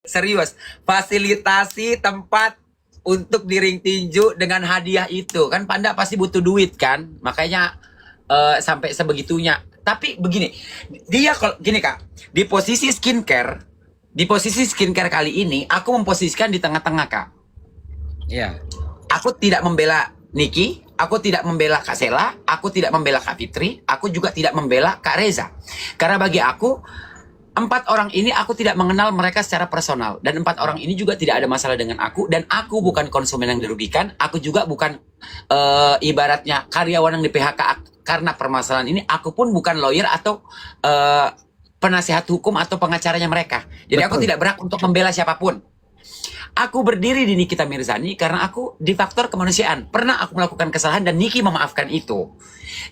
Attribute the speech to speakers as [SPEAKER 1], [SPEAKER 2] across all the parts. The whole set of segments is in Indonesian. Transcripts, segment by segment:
[SPEAKER 1] Serius, fasilitasi tempat untuk di ring tinju dengan hadiah itu kan Panda pasti butuh duit kan, makanya sampai sebegitunya. Tapi begini, dia kalau gini kak, di posisi skincare kali ini aku memposisikan di tengah-tengah kak.
[SPEAKER 2] Iya.
[SPEAKER 1] Aku tidak membela Niki, aku tidak membela Kak Sela, aku tidak membela Kak Fitri, aku juga tidak membela Kak Reza. Karena bagi aku, empat orang ini aku tidak mengenal mereka secara personal. Dan empat orang ini juga tidak ada masalah dengan aku. Dan aku bukan konsumen yang dirugikan, aku juga bukan ibaratnya karyawan yang di PHK karena permasalahan ini. Aku pun bukan lawyer atau penasihat hukum atau pengacaranya mereka. Jadi aku
[SPEAKER 2] Betul.
[SPEAKER 1] tidak berhak untuk membela siapapun. Aku berdiri di Nikita Mirzani karena aku di faktor kemanusiaan. Pernah aku melakukan kesalahan dan Niki memaafkan itu.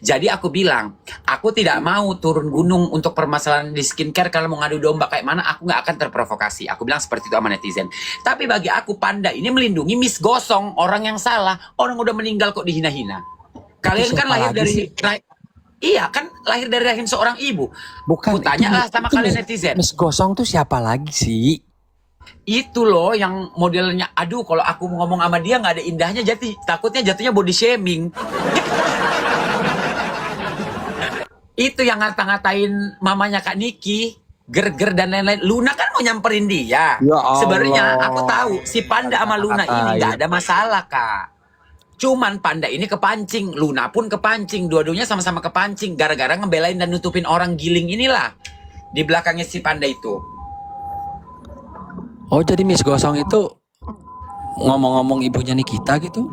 [SPEAKER 1] Jadi aku bilang, aku tidak mau turun gunung untuk permasalahan di skincare. Kalau mau ngadu domba kayak mana, aku nggak akan terprovokasi. Aku bilang seperti itu sama netizen. Tapi bagi aku, Panda ini melindungi Miss Gosong, orang yang salah. Orang udah meninggal kok dihina-hina. Kalian kan
[SPEAKER 2] siapa
[SPEAKER 1] lahir
[SPEAKER 2] lagi
[SPEAKER 1] dari...
[SPEAKER 2] sih?
[SPEAKER 1] Iya kan, lahir dari rahim seorang ibu.
[SPEAKER 2] Bukan.
[SPEAKER 1] Kutanyalah sama
[SPEAKER 2] itu
[SPEAKER 1] kalian netizen.
[SPEAKER 2] Miss Gosong tuh siapa lagi sih?
[SPEAKER 1] Itu loh yang modelnya, aduh kalau aku mau ngomong sama dia nggak ada indahnya, jadi takutnya jatuhnya body shaming. Itu yang ngata-ngatain mamanya Kak Niki, ger-ger dan lain-lain. Luna kan mau nyamperin dia.
[SPEAKER 2] Ya
[SPEAKER 1] Sebenarnya
[SPEAKER 2] Allah.
[SPEAKER 1] aku tahu si Panda sama Luna ini nggak ada masalah Kak. Cuman Panda ini kepancing, Luna pun kepancing, dua-duanya sama-sama kepancing gara-gara ngebelain dan nutupin orang giling inilah di belakangnya si Panda itu.
[SPEAKER 2] Oh, jadi Miss Gosong itu ngomong-ngomong ibunya Nikita gitu?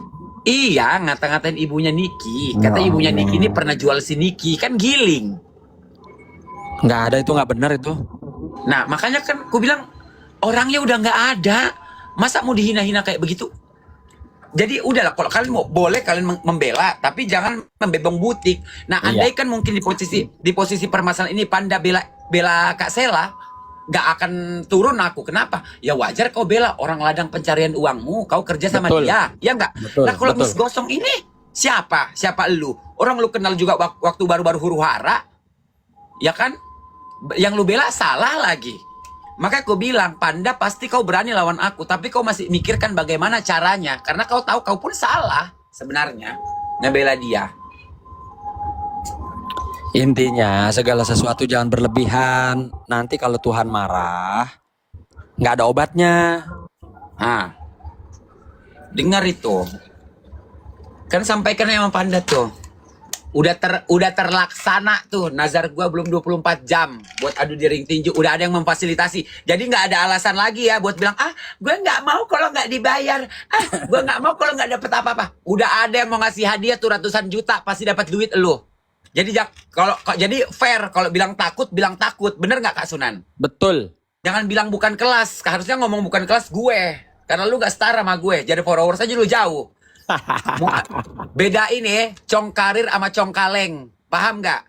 [SPEAKER 1] Iya, ngata-ngatain ibunya Niki. Kata ibunya Niki ini pernah jual si Niki, kan giling.
[SPEAKER 2] Nggak ada, itu nggak benar itu.
[SPEAKER 1] Nah, makanya kan aku bilang, orangnya udah nggak ada. Masa mau dihina-hina kayak begitu? Jadi udahlah, kalau kalian mau, boleh kalian membela, tapi jangan membebong butik. Nah,
[SPEAKER 2] Iya.
[SPEAKER 1] andai kan mungkin di posisi permasalahan ini Panda bela Kak Sela, nggak akan turun aku. Kenapa? Ya wajar kau bela orang ladang pencarian uangmu, kau kerja sama
[SPEAKER 2] Betul.
[SPEAKER 1] dia, ya nggak?
[SPEAKER 2] Betul,
[SPEAKER 1] Nah kalau
[SPEAKER 2] betul.
[SPEAKER 1] Miss Gosong ini siapa? Siapa lu? Orang lu kenal juga waktu baru-baru huru hara, ya kan? Yang lu bela salah lagi. Makanya aku bilang, Panda pasti kau berani lawan aku, tapi kau masih mikirkan bagaimana caranya, karena kau tahu kau pun salah sebenarnya ngebela dia.
[SPEAKER 2] Intinya segala sesuatu jangan berlebihan. Nanti kalau Tuhan marah, nggak ada obatnya.
[SPEAKER 1] Nah, dengar itu. Kan sampaikan sama Panda tuh. Udah terlaksana tuh. Nazar gua belum 24 jam buat adu di ring tinju. Udah ada yang memfasilitasi. Jadi nggak ada alasan lagi ya buat bilang, gue nggak mau kalau nggak dibayar. Gue nggak mau kalau nggak dapet apa-apa. Udah ada yang mau ngasih hadiah tuh ratusan juta, pasti dapat duit lu. Jadi jadi fair kalau bilang takut, bener nggak Kak Sunan?
[SPEAKER 2] Betul.
[SPEAKER 1] Jangan bilang bukan kelas, harusnya ngomong bukan kelas gue, karena lu nggak setara sama gue. Jadi followers aja lu jauh. Beda ini cong karir sama cong kaleng, paham nggak?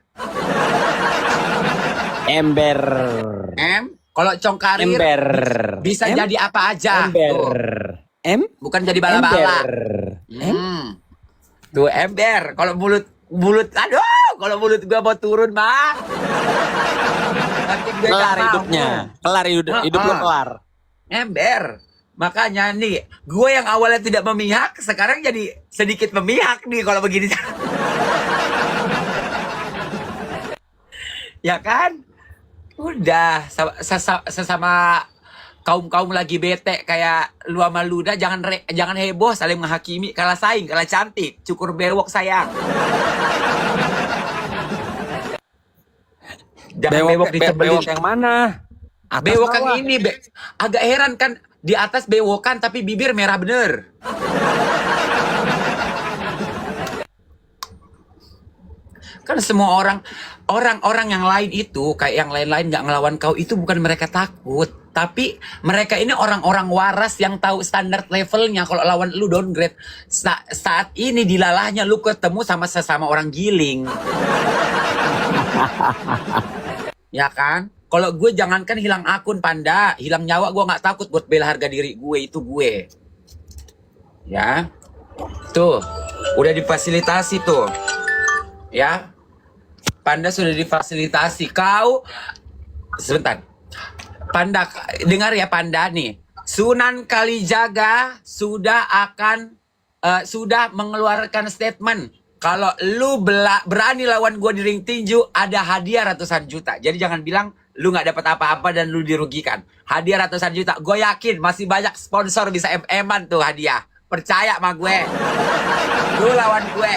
[SPEAKER 2] Ember.
[SPEAKER 1] Kalau cong karir
[SPEAKER 2] Ember.
[SPEAKER 1] bisa jadi apa aja.
[SPEAKER 2] Ember.
[SPEAKER 1] Tuh. Bukan jadi bala-bala. Tuh ember. Kalau mulut, aduh, kalau mulut gua mau turun mah. Nanti gue
[SPEAKER 2] Kelar
[SPEAKER 1] nggak
[SPEAKER 2] hidupnya.
[SPEAKER 1] mau.
[SPEAKER 2] Kelar hidup lo kelar.
[SPEAKER 1] Ember. Makanya nih, gue yang awalnya tidak memihak, sekarang jadi sedikit memihak nih kalau begini. Ya kan? Udah, sesama kaum lagi bete kayak lu sama Luda, jangan heboh saling menghakimi, kalah saing, kalah cantik, cukur bewok sayang. Jangan
[SPEAKER 2] Bewok yang mana? Atas
[SPEAKER 1] bewok yang
[SPEAKER 2] bawah.
[SPEAKER 1] ini, agak heran kan, di atas bewokan tapi bibir merah bener. Kan semua orang yang lain itu kayak yang lain-lain nggak ngelawan kau, itu bukan mereka takut, tapi mereka ini orang-orang waras yang tahu standar levelnya. Kalau lawan lu downgrade, saat ini dilalahnya lu ketemu sama sesama orang giling. Ya kan? Kalau gue jangankan hilang akun Panda, hilang nyawa gue nggak takut buat bela harga diri gue, itu gue. Ya. Tuh, udah difasilitasi tuh. Ya. Panda sudah difasilitasi. Kau sebentar. Panda, dengar ya Panda nih. Sunan Kalijaga sudah mengeluarkan statement kalau lu berani lawan gua di ring tinju, ada hadiah ratusan juta. Jadi jangan bilang lu nggak dapat apa-apa dan lu dirugikan. Hadiah ratusan juta. Gue yakin masih banyak sponsor bisa em-eman tuh hadiah. Percaya sama gue. Lu lawan gue.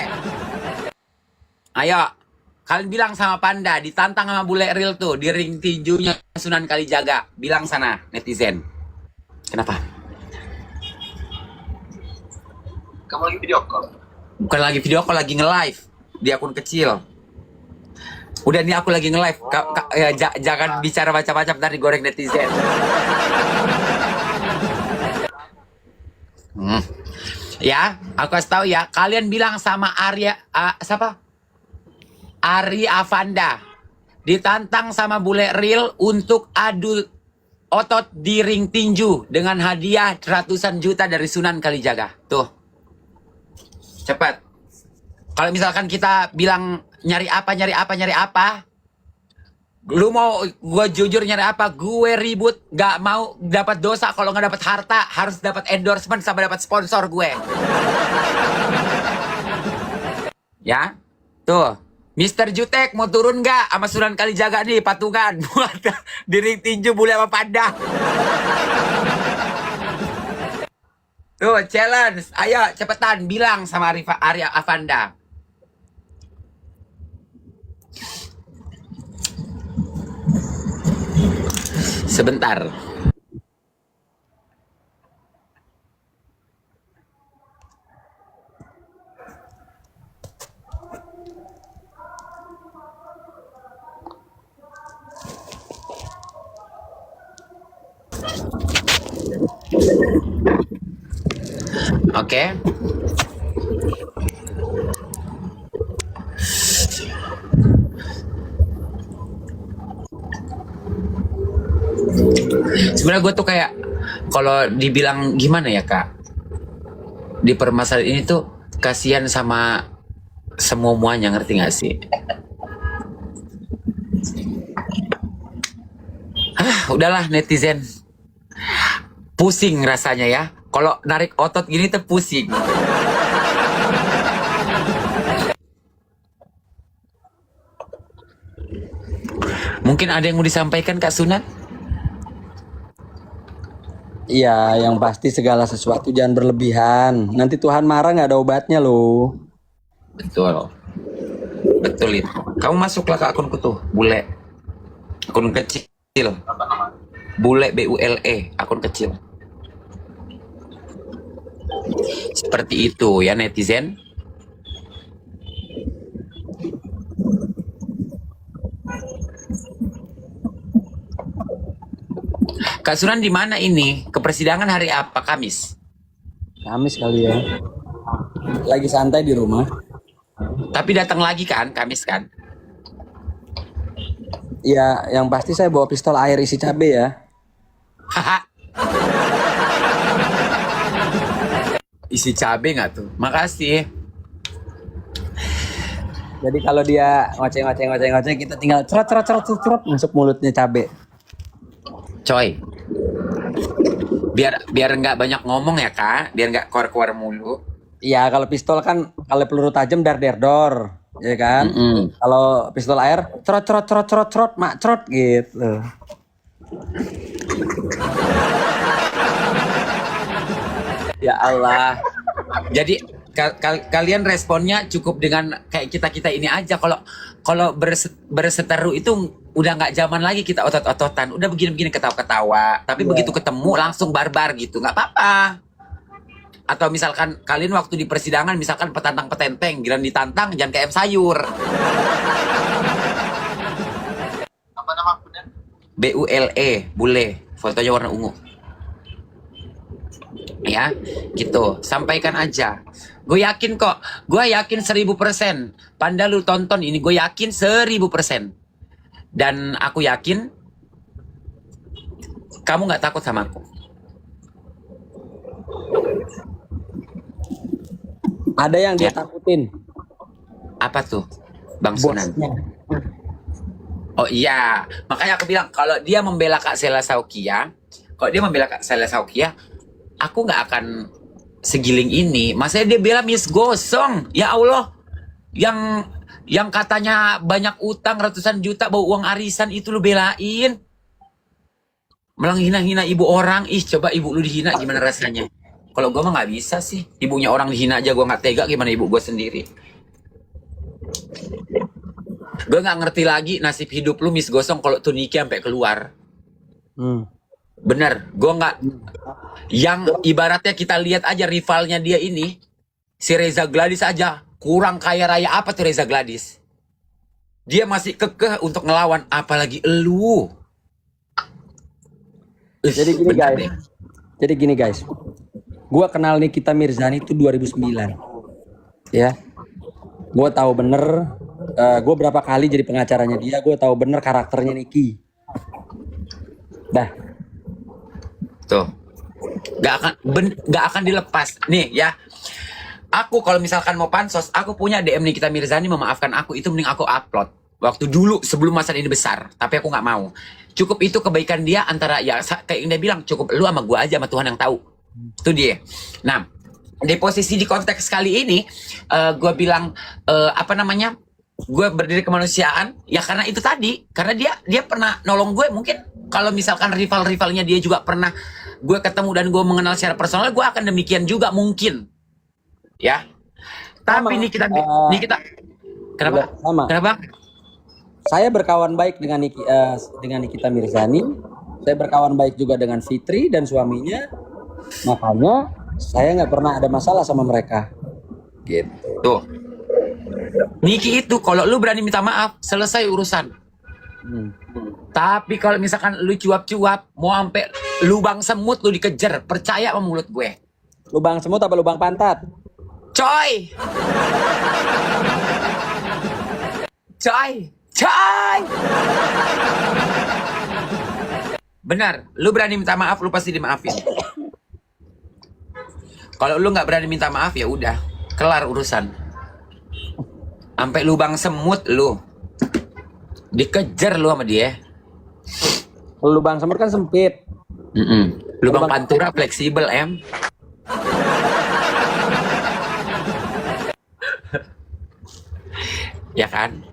[SPEAKER 1] Ayo, kalian bilang sama Panda, ditantang sama bule real tuh di ring tinjunya Sunan Kalijaga. Bilang sana netizen. Kenapa?
[SPEAKER 3] Kamu lagi video call?
[SPEAKER 1] Bukan lagi video call, lagi nge-live di akun kecil. Udah nih aku lagi nge-live. Jangan bicara macam-macam ntar digoreng netizen. Ya, aku kasih tahu ya. Kalian bilang sama siapa? Ari Avanda ditantang sama bule real untuk adu otot di ring tinju dengan hadiah ratusan juta dari Sunan Kalijaga. Tuh. Cepat. Kalau misalkan kita bilang nyari apa, lu mau gue jujur nyari apa, gue ribut, gak mau dapat dosa kalau nggak dapat harta, harus dapat endorsement sama dapat sponsor gue. Ya, tuh, Mister Jutek mau turun nggak sama Sunan Kalijaga nih patungan buat di ring tinju bule sama Panda. Tuh, challenge, ayo cepetan bilang sama Arya Avanda. Sebentar. Oke. Sebenarnya gue tuh kayak kalau dibilang gimana ya Kak, di permasalahan ini tuh kasihan sama semuanya, ngerti gak sih? Udahlah netizen, pusing rasanya ya. Kalau narik otot gini tuh pusing. Mungkin ada yang mau disampaikan Kak Sunan?
[SPEAKER 2] Iya, yang pasti segala sesuatu jangan berlebihan. Nanti Tuhan marah nggak ada obatnya loh.
[SPEAKER 1] Betul. Betul itu. Kamu masuklah ke akunku tuh, bule. Akun kecil. Bule BULE, akun kecil. Seperti itu ya netizen. Kak Sunan di mana ini? Ke persidangan hari apa? Kamis.
[SPEAKER 2] Kamis kali ya. Lagi santai di rumah.
[SPEAKER 1] Tapi datang lagi kan, Kamis kan?
[SPEAKER 2] Ya, yang pasti saya bawa pistol air isi cabe ya.
[SPEAKER 1] Haha. Isi cabe nggak tuh? Makasih.
[SPEAKER 2] Jadi kalau dia ngoceh, kita tinggal cerot masuk mulutnya cabe.
[SPEAKER 1] Coy. Biar nggak banyak ngomong ya Kak, biar nggak keluar mulu.
[SPEAKER 2] Iya, kalau pistol kan kalau peluru tajam dor, ya kan? Kalau pistol air cerot, mak cerot gitu.
[SPEAKER 1] Ya Allah. Jadi kalian responnya cukup dengan kayak kita ini aja. Kalau berseteru itu udah nggak zaman lagi kita otot-ototan. Udah begini-begini ketawa-ketawa. Tapi begitu ketemu langsung barbar gitu. Nggak apa-apa. Atau misalkan kalian waktu di persidangan misalkan petantang petenteng, giliran ditantang jangan kayak sayur.
[SPEAKER 3] Apa nama akunnya?
[SPEAKER 1] BULE, bule. Fotonya warna ungu. Ya, gitu. Sampaikan aja. Gue yakin kok. Gue yakin 1000%. Panda lu tonton ini. Gue yakin 1000%. Dan aku yakin kamu nggak takut sama aku.
[SPEAKER 2] Ada yang dia takutin.
[SPEAKER 1] Apa tuh, Bang Sunan?
[SPEAKER 2] Bosnya.
[SPEAKER 1] Oh iya, makanya aku bilang kalau dia membela Kak Sela Saukia, kalau dia membela Kak Sela Saukia, aku nggak akan segiling ini. Masanya dia bela Miss Gosong, ya Allah, yang katanya banyak utang ratusan juta bawa uang arisan itu lu belain, malah hina-hina ibu orang. Ih, coba ibu lu dihina gimana rasanya? Kalau gue mah nggak bisa sih, ibunya orang dihina aja gue nggak tega, gimana ibu gue sendiri? Gue nggak ngerti lagi nasib hidup lu Miss Gosong kalau tuh Niki sampai keluar. Bener, gue nggak. Yang ibaratnya kita lihat aja rivalnya dia ini, si Reza Gladys aja kurang kaya raya apa tuh Reza Gladys? Dia masih kekeh untuk ngelawan, apalagi elu.
[SPEAKER 2] Jadi gini
[SPEAKER 1] Bener
[SPEAKER 2] guys.
[SPEAKER 1] deh.
[SPEAKER 2] Jadi gini guys. Gua kenal Nikita Mirzani itu 2009. Ya. Gua tahu bener gue berapa kali jadi pengacaranya dia, gue tahu bener karakternya Niki. Dah.
[SPEAKER 1] Tuh. Gak akan dilepas. Nih ya. Aku kalau misalkan mau pansos, aku punya DM Nikita Mirzani memaafkan aku, itu mending aku upload. Waktu dulu sebelum masalah ini besar, tapi aku nggak mau. Cukup itu kebaikan dia antara ya kayak yang dia bilang, cukup lu sama gua aja, sama Tuhan yang tahu. Itu dia. Nah, di posisi di konteks kali ini, gua bilang apa namanya? Gue berdiri kemanusiaan ya karena itu tadi, karena dia pernah nolong gue. Mungkin kalau misalkan rivalnya dia juga pernah gue ketemu dan gue mengenal secara personal, gue akan demikian juga mungkin. Ya. Tapi
[SPEAKER 2] Sama.
[SPEAKER 1] Nikita kenapa?
[SPEAKER 2] Sama.
[SPEAKER 1] Kenapa?
[SPEAKER 2] Saya berkawan baik dengan Nikita Mirzani. Saya berkawan baik juga dengan Fitri dan suaminya. Makanya saya nggak pernah ada masalah sama mereka. Gitu.
[SPEAKER 1] Tuh. Niki itu kalau lu berani minta maaf, selesai urusan. Tapi kalau misalkan lu cuap-cuap, mau sampai lubang semut lu dikejar, percaya sama mulut gue.
[SPEAKER 2] Lubang semut apa lubang pantat?
[SPEAKER 1] Coy. Coy. Coy. Benar, lu berani minta maaf, lu pasti dimaafin. Kalau lu nggak berani minta maaf, ya udah, kelar urusan. Sampai lubang semut lu dikejar lu sama dia.
[SPEAKER 2] Lubang semut kan sempit.
[SPEAKER 1] Lubang pantura fleksibel ya kan?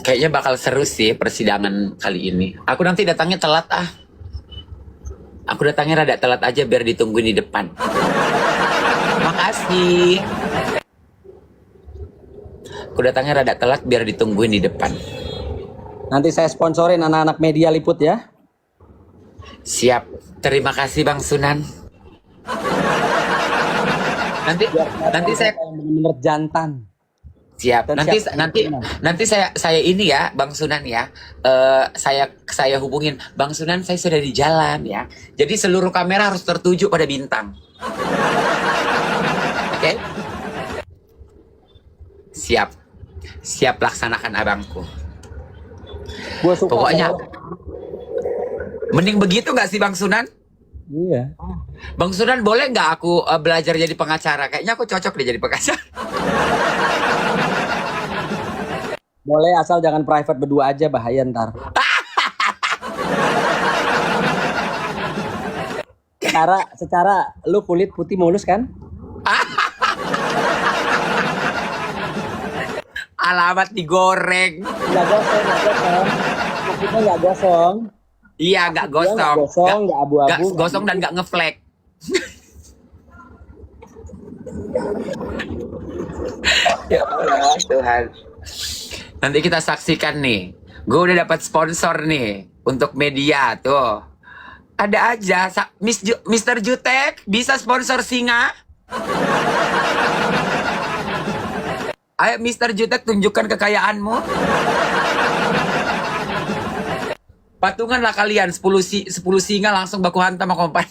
[SPEAKER 1] Kayaknya bakal seru sih persidangan kali ini. Aku nanti datangnya telat Aku datangnya rada telat aja biar ditungguin di depan. Makasih. Aku datangnya rada telat biar ditungguin di depan.
[SPEAKER 2] Nanti saya sponsorin anak-anak media liput ya.
[SPEAKER 1] Siap. Terima kasih Bang Sunan. Nanti saya
[SPEAKER 2] benar-benar jantan.
[SPEAKER 1] siap.
[SPEAKER 2] Dan
[SPEAKER 1] Nanti saya ini ya, Bang Sunan ya. Saya hubungin Bang Sunan, saya sudah di jalan ya. Jadi seluruh kamera harus tertuju pada bintang. Oke? Siap. Siap laksanakan abangku.
[SPEAKER 2] Gua suka.
[SPEAKER 1] Pokoknya mending begitu nggak sih Bang Sunan?
[SPEAKER 2] Iya.
[SPEAKER 1] Bang Sunan boleh nggak aku belajar jadi pengacara? Kayaknya aku cocok deh jadi pengacara.
[SPEAKER 2] Boleh, asal jangan private berdua aja, bahaya ntar. Secara lu kulit putih mulus kan?
[SPEAKER 1] Alamat digoreng.
[SPEAKER 2] Nggak gosong. Maksudnya nggak gosong.
[SPEAKER 1] Iya, nggak gosong.
[SPEAKER 2] Nggak gosong, nggak abu-abu.
[SPEAKER 1] Nggak gosong dan nggak ngeflek. Ya Allah, Tuhan. Nanti kita saksikan nih. Gue udah dapat sponsor nih untuk media tuh. Ada aja, Mr. Jutek bisa sponsor singa. Ayo Mr. Jutek, tunjukkan kekayaanmu. Patungan lah kalian 10 singa langsung baku hantam sama kompan.